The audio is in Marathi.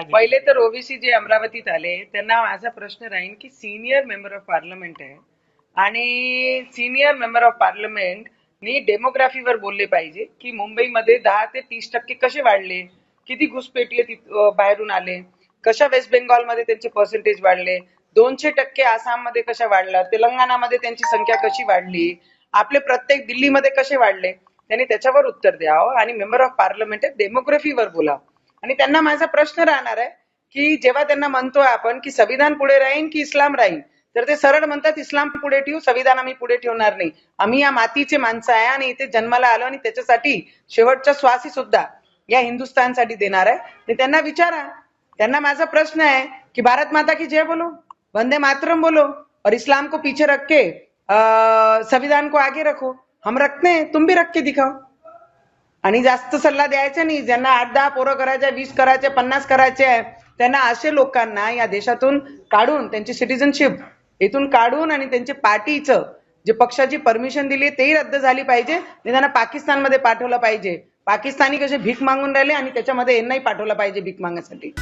पहिले तर ओबीसी जे अमरावतीत आले त्यांना माझा प्रश्न राहील की सिनियर मेंबर ऑफ पार्लमेंट आहे आणि सिनियर मेंबर ऑफ पार्लमेंट नी डेमोग्राफीवर बोलले पाहिजे की मुंबईमध्ये 10 ते 30% कसे वाढले, किती घुसपेटीय बाहेरून आले, कशा वेस्ट बेंगॉलमध्ये त्यांचे पर्सेंटेज वाढले, 200% आसाममध्ये कशा वाढला, तेलंगणामध्ये त्यांची संख्या कशी वाढली, आपले प्रत्येक दिल्लीमध्ये कसे वाढले, त्यांनी त्याच्यावर उत्तर द्यावं आणि मेंबर ऑफ पार्लमेंट डेमोग्राफीवर बोलावं. आणि त्यांना माझा प्रश्न राहणार आहे की जेव्हा त्यांना म्हणतोय आपण की संविधान पुढे राहील की इस्लाम राहील, तर ते सरळ म्हणतात इस्लाम पुढे ठेवू, संविधान आम्ही पुढे ठेवणार नाही. आम्ही या मातीचे माणसं आहे आणि इथे जन्माला आलो आणि त्याच्यासाठी शेवटचा श्वासी सुद्धा या हिंदुस्थानसाठी देणार आहे. ते त्यांना विचारा. त्यांना माझा प्रश्न है कि भारत माता की जय बोलो, वंदे मातरम बोलो और इस्लाम को पीछे रख के संविधान को आगे रखो. हम रखते हैं, तुम भी रख के दिखाओ. आणि जास्त सल्ला द्यायचा नाही. ज्यांना 8-10 पोरं करायचे, 20 करायचे, 50 करायचे आहे, त्यांना असे लोकांना या देशातून काढून त्यांची सिटिझनशिप इथून काढून आणि त्यांच्या पार्टीचं जे पक्षाची परमिशन दिली तेही रद्द झाली पाहिजे. त्यांना पाकिस्तानमध्ये पाठवलं पाहिजे. पाकिस्तानी कसे भीक मागून राहिले आणि त्याच्यामध्ये यांनाही पाठवलं पाहिजे भीक मागण्यासाठी.